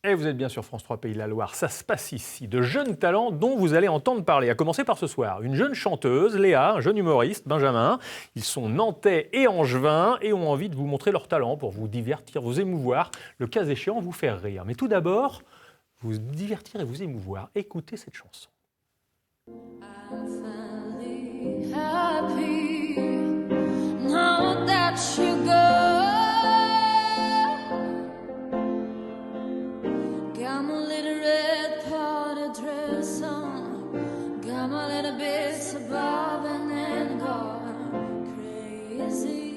Et vous êtes bien sur France 3 Pays de la Loire, ça se passe ici. De jeunes talents dont vous allez entendre parler. À commencer par ce soir, une jeune chanteuse, Léa, un jeune humoriste, Benjamin. Ils sont nantais et angevins et ont envie de vous montrer leur talent pour vous divertir, vous émouvoir, le cas échéant, vous faire rire. Mais tout d'abord, vous divertir et vous émouvoir. Écoutez cette chanson. I'm finally happy now that you go. Got my little red powder dress on, got my little bits of bob and then gone crazy.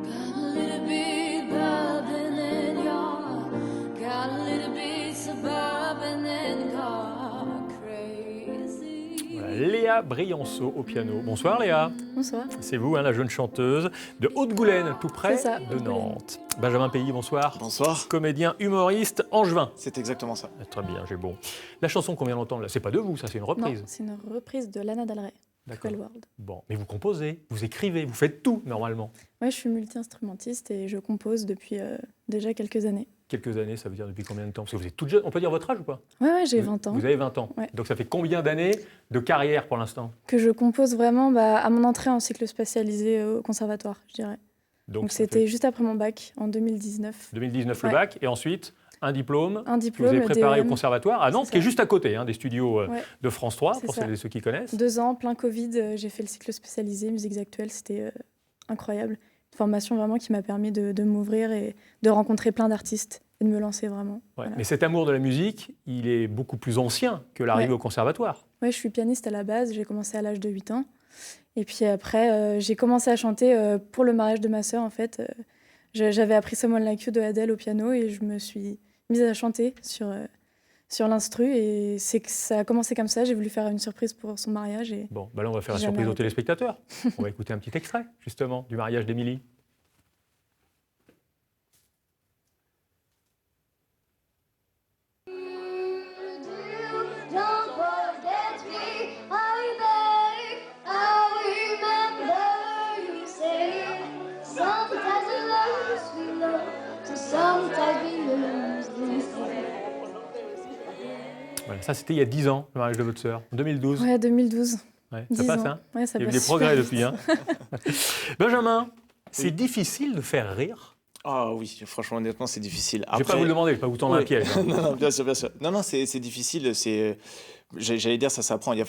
Got a little bit bobbing in your, got a little bit of bobbing and gone crazy. Voilà, Léa Brianceau au piano. Bonsoir Léa. Bonsoir. C'est vous, la jeune chanteuse de Haute-Goulaine, tout près C'est ça, de Haute-Goulaine. Nantes. Benjamin Pays, bonsoir. Bonsoir. Comédien, humoriste, angevin. C'est exactement ça. Très bien, j'ai bon. La chanson qu'on vient d'entendre, là, c'est pas de vous, ça, c'est une reprise. Non, c'est une reprise de Lana Del Rey, D'accord. Cruel World. Bon, mais vous composez, vous écrivez, vous faites tout, normalement. Ouais, je suis multi-instrumentiste et je compose depuis déjà quelques années. Quelques années, ça veut dire depuis combien de temps? Parce que vous êtes toute jeune, on peut dire votre âge ou pas? Ouais, j'ai 20 ans. Vous avez 20 ans. Ouais. Donc ça fait combien d'années de carrière pour l'instant? Que je compose vraiment à mon entrée en cycle spécialisé au conservatoire, je dirais. Donc ça c'était fait juste après mon bac, en 2019. 2019 Ouais. le bac, et ensuite un diplôme. Un Que diplôme, vous avez préparé au DEM. conservatoire à Nantes, C'est qui est ça. juste à côté des studios Ouais. de France 3, C'est pour ça. celles et ceux qui connaissent. 2 ans, plein Covid, j'ai fait le cycle spécialisé, musiques actuelles, c'était incroyable. Une formation vraiment qui m'a permis de m'ouvrir et de rencontrer plein d'artistes et de me lancer vraiment. Ouais. Voilà. Mais cet amour de la musique, il est beaucoup plus ancien que l'arrivée Ouais. au conservatoire. Ouais, je suis pianiste à la base, j'ai commencé à l'âge de 8 ans. Et puis après, j'ai commencé à chanter pour le mariage de ma sœur, en fait. J'avais appris Someone Like You de Adele au piano et je me suis mise à chanter sur l'instru. Et c'est que ça a commencé comme ça, j'ai voulu faire une surprise pour son mariage. Et Bon, là on va faire la Jamais surprise aux arrêté. téléspectateurs. On va écouter un petit extrait, justement, du mariage d'Émilie. Don't forget me, I beg. I remember you say, sometimes we lose, we love, so sometimes we lose this way. Voilà, ça c'était il y a 10 ans, le mariage de votre sœur, en 2012. ouais, 2012. Ouais, 10 ça passe, ans. hein? Ouais, ça Il y a eu passe des progrès super depuis. Hein. Benjamin, c'est difficile de faire rire. Ah oui, franchement, honnêtement, c'est difficile. Je ne vais pas vous le demander, je ne vais pas vous tendre un Oui. piège. Hein. non, non, bien sûr, bien sûr. Non, c'est difficile. J'allais dire, ça s'apprend. Il y a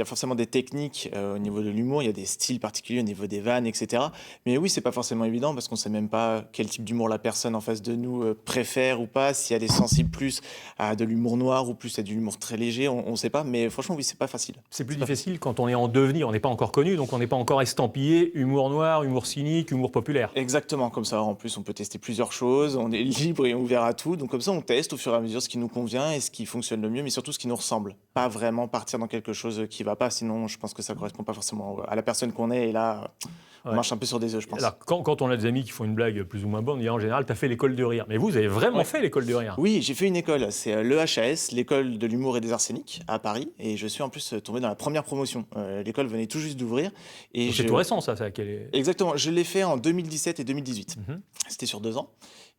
forcément des techniques au niveau de l'humour, il y a des styles particuliers au niveau des vannes, etc. Mais oui, c'est pas forcément évident parce qu'on sait même pas quel type d'humour la personne en face de nous préfère ou pas. Si elle est sensible plus à de l'humour noir ou plus à de l'humour très léger, on sait pas. Mais franchement, oui, c'est pas facile. C'est plus pas difficile quand on est en devenir, on n'est pas encore connu, donc on n'est pas encore estampillé humour noir, humour cynique, humour populaire. Exactement, comme ça, en plus, on peut tester plusieurs choses, on est libre et ouvert à tout. Donc comme ça, on teste au fur et à mesure ce qui nous convient et ce qui fonctionne le mieux, mais surtout ce qui nous ressemble. Pas vraiment partir dans quelque chose qui va pas, sinon je pense que ça correspond pas forcément à la personne qu'on est. Et là, on Ouais. marche un peu sur des œufs, je pense. Alors, quand on a des amis qui font une blague plus ou moins bonne, on dit en général, tu as fait l'école de rire. Mais vous avez vraiment Ouais. fait l'école de rire. Oui, j'ai fait une école, c'est l'EHAS, l'école de l'humour et des arts scéniques à Paris, et je suis en plus tombé dans la première promotion. L'école venait tout juste d'ouvrir. Et Donc, c'est tout récent, ça. Exactement, je l'ai fait en 2017 et 2018. Mhm. C'était sur 2 ans.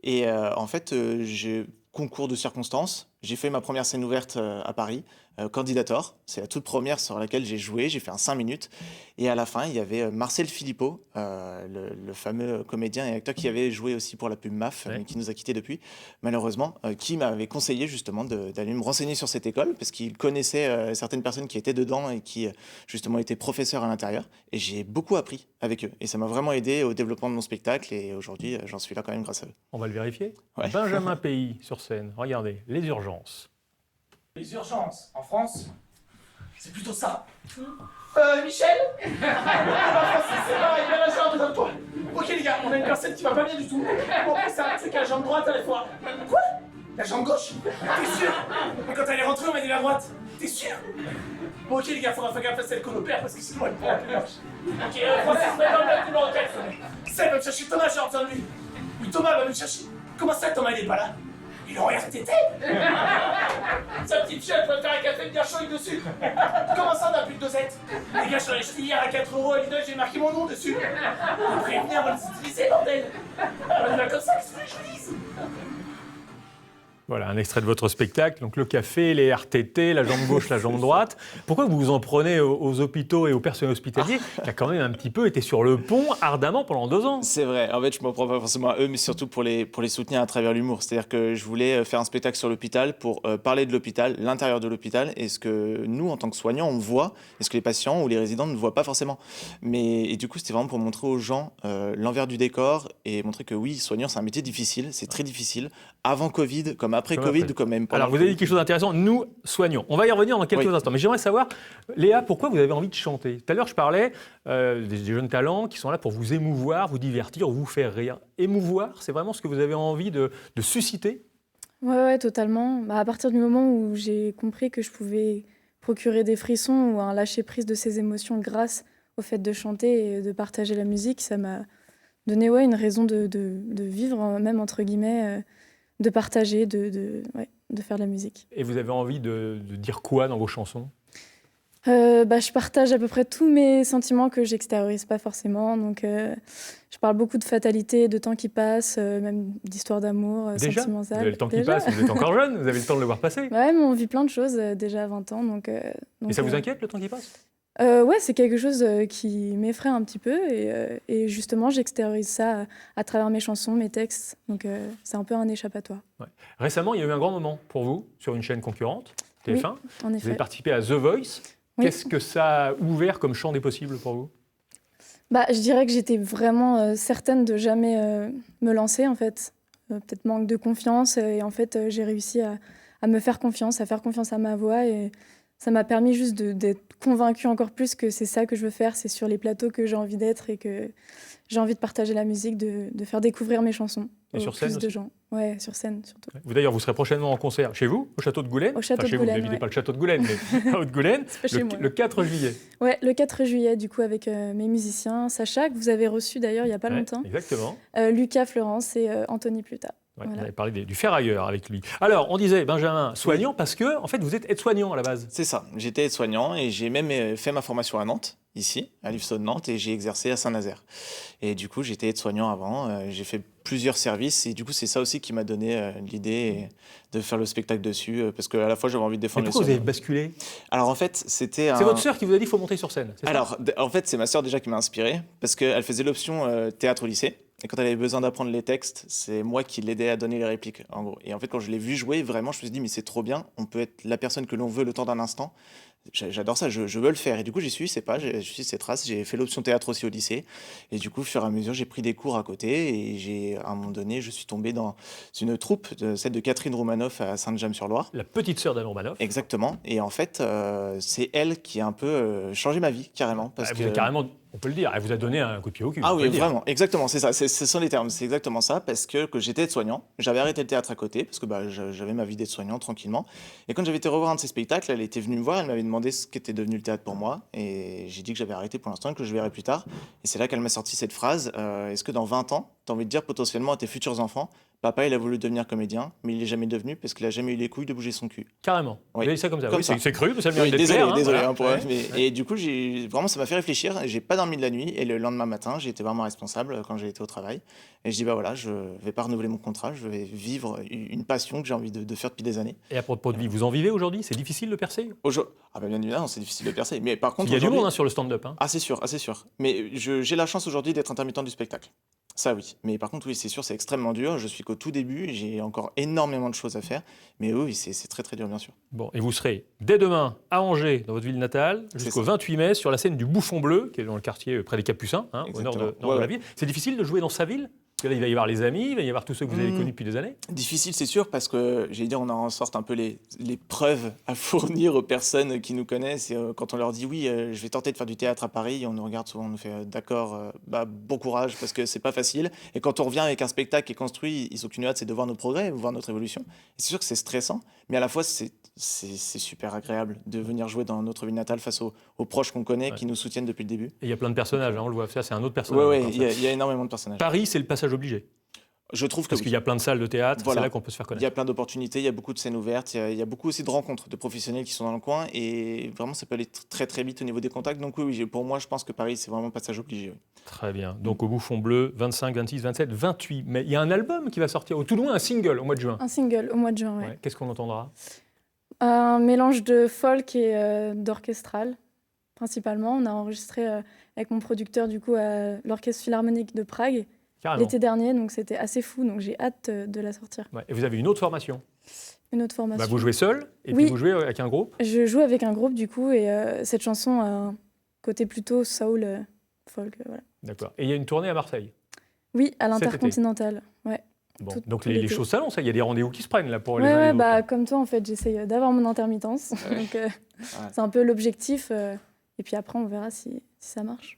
Et en fait, j'ai concours de circonstances. J'ai fait ma première scène ouverte à Paris, Candidator. C'est la toute première sur laquelle j'ai joué. J'ai fait un 5 minutes. Et à la fin, il y avait Marcel Philippot, le fameux comédien et acteur qui avait joué aussi pour la pub MAF, Ouais. mais qui nous a quittés depuis, malheureusement, qui m'avait conseillé justement d'aller me renseigner sur cette école, parce qu'il connaissait certaines personnes qui étaient dedans et qui, justement, étaient professeurs à l'intérieur. Et j'ai beaucoup appris avec eux. Et ça m'a vraiment aidé au développement de mon spectacle. Et aujourd'hui, j'en suis là quand même grâce à eux. On va le vérifier. Ouais. Benjamin Pays sur scène. Regardez, les urgences. Les urgences en France, c'est plutôt ça. Michel c'est pareil, viens là, j'ai besoin de toi. Ok les gars, on a une personne qui va pas bien du tout. Bon, ça, c'est qu'à la jambe droite à la fois. Quoi? La jambe gauche? T'es sûr? Mais quand elle est rentrée, on m'a dit la droite. T'es sûr? Bon ok les gars, faudra faire gaffe à celle qu'on opère parce que sinon elle prend la marche. Ok, Francis, mets dans le bloc numéro 4. Seb va me chercher Thomas, j'ai entendu lui. Oui, Thomas va me chercher. Comment ça, Thomas, il est pas là? Il est en RTT. Sa petite fille, elle peut faire un café bien chaud avec dessus. Comment ça, on n'a plus de dosette? Les gars, je suis allé acheter hier à 4 € à Lidl, j'ai marqué mon nom dessus. Vous pouvez venir, on va les utiliser, bordel. On va comme ça, qu'est-ce que je dise? Voilà, un extrait de votre spectacle. Donc le café, les RTT, la jambe gauche, la jambe droite. Pourquoi vous vous en prenez aux hôpitaux et aux personnels hospitaliers qui a quand même un petit peu été sur le pont ardemment pendant 2 ans? C'est vrai, en fait je m'en prends pas forcément à eux, mais surtout pour les soutenir à travers l'humour. C'est-à-dire que je voulais faire un spectacle sur l'hôpital pour parler de l'hôpital, l'intérieur de l'hôpital, et ce que nous, en tant que soignants, on voit, et ce que les patients ou les résidents ne voient pas forcément. Et du coup, c'était vraiment pour montrer aux gens l'envers du décor, et montrer que oui, soignant, c'est un métier difficile, c'est très difficile, avant Covid, comme après Covid, comme même pendant Alors vous avez dit quelque chose d'intéressant, nous soignons. On va y revenir dans quelques instants, mais j'aimerais savoir, Léa, pourquoi vous avez envie de chanter? Tout à l'heure, je parlais des jeunes talents qui sont là pour vous émouvoir, vous divertir, vous faire rire. Émouvoir, c'est vraiment ce que vous avez envie de susciter? Ouais, totalement. Bah, à partir du moment où j'ai compris que je pouvais procurer des frissons ou un lâcher-prise de ces émotions grâce au fait de chanter et de partager la musique, ça m'a donné une raison de vivre, même entre guillemets, de partager, de faire de la musique. Et vous avez envie de dire quoi dans vos chansons? Je partage à peu près tous mes sentiments que j'extériorise pas forcément. Donc, je parle beaucoup de fatalité, de temps qui passe, même d'histoire d'amour, Déjà? Vous sentimentale. avez le temps qui passe, vous êtes encore jeune, vous avez le temps de le voir passer. Ouais, mais on vit plein de choses déjà à 20 ans. Donc, Et ça vous inquiète, le temps qui passe? Ouais, c'est quelque chose qui m'effraie un petit peu. Et justement, j'extériorise ça à travers mes chansons, mes textes. Donc, c'est un peu un échappatoire. Ouais. Récemment, il y a eu un grand moment pour vous sur une chaîne concurrente, TF1. Oui, en Vous avez effet. participé à The Voice. Oui. Qu'est-ce que ça a ouvert comme champ des possibles pour vous? Je dirais que j'étais vraiment certaine de jamais me lancer, en fait. Peut-être manque de confiance. Et en fait, j'ai réussi à me faire confiance, à faire confiance à ma voix. Et ça m'a permis juste d'être convaincue encore plus que c'est ça que je veux faire. C'est sur les plateaux que j'ai envie d'être et que j'ai envie de partager la musique, de faire découvrir mes chansons Et sur plus scène de aussi? gens. Ouais, sur scène surtout. Vous d'ailleurs, vous serez prochainement en concert chez vous, au château de Goulaine. Au château de chez vous, Goulaine, n'évitez ouais. pas le château de Goulaine, mais à Haute-Goulaine, C'est pas chez moi. le 4 juillet. Ouais, le 4 juillet, du coup, avec mes musiciens, Sacha, que vous avez reçu d'ailleurs il n'y a pas Ouais, longtemps, exactement. Lucas, Florence et Anthony Pluta. Ouais, Voilà. On avait parlé du ferrailleur avec lui. Alors, on disait, Benjamin, soignant, parce que, en fait, vous êtes aide-soignant à la base. C'est ça, j'étais aide-soignant et j'ai même fait ma formation à Nantes, ici, à l'IFSO de Nantes, et j'ai exercé à Saint-Nazaire. Et du coup, j'étais aide-soignant avant, j'ai fait plusieurs services, et du coup, c'est ça aussi qui m'a donné l'idée de faire le spectacle dessus, parce qu'à la fois, j'avais envie de Mais défendre les pourquoi vous avez soignants. basculé? Alors en fait, c'était un... C'est votre sœur qui vous a dit qu'il faut monter sur scène, c'est ça? Alors, en fait, c'est ma sœur déjà qui m'a inspiré, parce qu'elle faisait l'option théâtre au lycée. Et quand elle avait besoin d'apprendre les textes, c'est moi qui l'aidais à donner les répliques, en gros. Et en fait, quand je l'ai vu jouer, vraiment, je me suis dit, mais c'est trop bien, on peut être la personne que l'on veut le temps d'un instant. J'adore ça, je veux le faire. Et du coup, j'ai suivi ses pas, j'ai suivi ses traces, j'ai fait l'option théâtre aussi au lycée. Et du coup, au fur et à mesure, j'ai pris des cours à côté. Et à un moment donné, je suis tombé dans une troupe, celle de Catherine Roumanoff à Saint-James-sur-Loire. La petite sœur d'Alain Romanoff. Exactement. Et en fait, c'est elle qui a un peu changé ma vie, carrément. Parce Vous avez carrément, on peut le dire, elle vous a donné un coup de pied au cul. Ah on peut oui, le dire. vraiment, exactement, c'est ça, ce sont les termes, c'est exactement ça, parce que j'étais aide-soignant, j'avais arrêté le théâtre à côté, parce que j'avais ma vie d'aide-soignant tranquillement, et quand j'avais été revoir un de ses spectacles, elle était venue me voir, elle m'avait demandé ce qu'était devenu le théâtre pour moi, et j'ai dit que j'avais arrêté pour l'instant et que je verrai plus tard, et c'est là qu'elle m'a sorti cette phrase, est-ce que dans 20 ans, tu as envie de dire potentiellement à tes futurs enfants, papa il a voulu devenir comédien, mais il n'est jamais devenu parce qu'il a jamais eu les couilles de bouger son cul. Carrément. Oui. Vous avez dit ça comme ça. Comme Oui, ça. c'est cru, mais ça me Oui, mérite d'être désolé, clair, hein, désolé voilà. hein, pour Ouais. et du coup, vraiment, ça m'a fait réfléchir. J'ai pas dormi de la nuit et le lendemain matin, j'ai été vraiment responsable quand j'ai été au travail. Et je dis voilà, je vais pas renouveler mon contrat, je vais vivre une passion que j'ai envie de faire depuis des années. Et à propos de vie, vous en vivez aujourd'hui? C'est difficile de percer? Bien évidemment, c'est difficile de percer. Mais par contre, Il y a du aujourd'hui- monde hein, sur le stand-up. Hein. Ah, c'est sûr, Mais j'ai la chance aujourd'hui d'être intermittent du spectacle. Ça, oui. Mais par contre, oui, c'est sûr, c'est extrêmement dur. Je suis qu'au tout début, j'ai encore énormément de choses à faire. Mais oui, c'est très, très dur, bien sûr. Bon, et vous serez dès demain à Angers, dans votre ville natale, jusqu'au ça. 28 mai, sur la scène du Bouffon Bleu, qui est dans le quartier près des Capucins, hein, au nord de, Exactement. nord de la Ouais, ville. C'est difficile de jouer dans sa ville? Parce que là, il va y avoir les amis, il va y avoir tous ceux que vous avez connus depuis des années. Difficile, c'est sûr, parce que, j'allais dire, on en sorte un peu les preuves à fournir aux personnes qui nous connaissent. Et quand on leur dit, oui, je vais tenter de faire du théâtre à Paris, on nous regarde souvent, on nous fait, d'accord, bon courage, parce que c'est pas facile. Et quand on revient avec un spectacle qui est construit, ils ont qu'une hâte, c'est de voir nos progrès, de voir notre évolution. Et c'est sûr que c'est stressant, mais à la fois, c'est super agréable de venir jouer dans notre ville natale face aux proches qu'on connaît, Ouais. qui nous soutiennent depuis le début. Et il y a plein de personnages, hein, on le voit. Ça, c'est un autre personnage. Ouais, encore, il ça. y a énormément de personnages. Paris, c'est le passage obligé. Je trouve que Parce oui. qu'il y a plein de salles de théâtre, Voilà. c'est là qu'on peut se faire Il y connaître. a plein d'opportunités, il y a beaucoup de scènes ouvertes, il y a beaucoup aussi de rencontres de professionnels qui sont dans le coin et vraiment ça peut aller très très vite au niveau des contacts. Donc oui, pour moi je pense que Paris c'est vraiment un passage obligé. Oui. Très bien. Donc au Bouffon Bleu, 25, 26, 27, 28 mai. Il y a un album qui va sortir, au tout loin un single au mois de juin. Un single au mois de juin, ouais. Ouais. Qu'est-ce qu'on entendra? Un mélange de folk et d'orchestral, principalement. On a enregistré avec mon producteur, du coup, à l'Orchestre Philharmonique de Prague Carrément. l'été dernier, donc c'était assez fou, donc j'ai hâte de la sortir. Ouais. Et vous avez une autre formation? Une autre formation. Bah, vous jouez seul et Oui. puis vous jouez avec un groupe? Je joue avec un groupe, du coup, et cette chanson a un côté plutôt soul, folk, voilà. D'accord. Et il y a une tournée à Marseille? Oui, à Cet été. l'Intercontinental, ouais. Bon. Tout- Donc tout les l'été. choses s'annoncent, il y a des rendez-vous qui se prennent là pour les uns Ouais, et les ouais, autres, bah, là. comme toi, en fait, j'essaye d'avoir mon intermittence, donc c'est un peu l'objectif, et puis après, on verra si ça marche.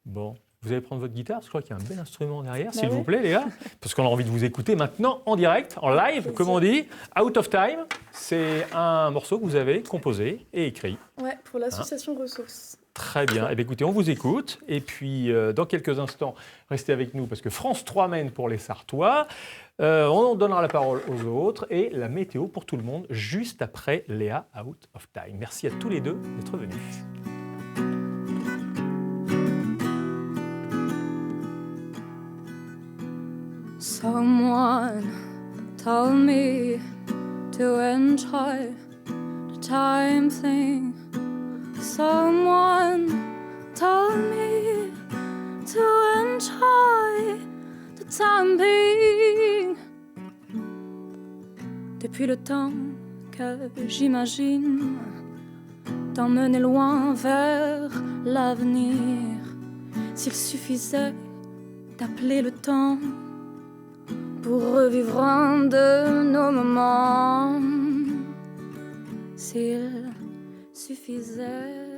Bon. Vous allez prendre votre guitare, je crois qu'il y a un bel instrument derrière, Bah s'il ouais. vous plaît, Léa, parce qu'on a envie de vous écouter maintenant en direct, en live, plaisir. comme on dit. Out of Time, c'est un morceau que vous avez composé et écrit. Ouais, pour l'association Ressources. Très bien. Eh bien, écoutez, on vous écoute. Et puis, dans quelques instants, restez avec nous parce que France 3 mène pour les Sartois. On donnera la parole aux autres et la météo pour tout le monde juste après Léa Out of Time. Merci à tous les deux d'être venus. Someone told me to enjoy the time thing. Someone told me to enjoy the time being. Depuis le temps que j'imagine t'emmener loin vers l'avenir, s'il suffisait d'appeler le temps pour revivre un de nos moments, s'il suffisait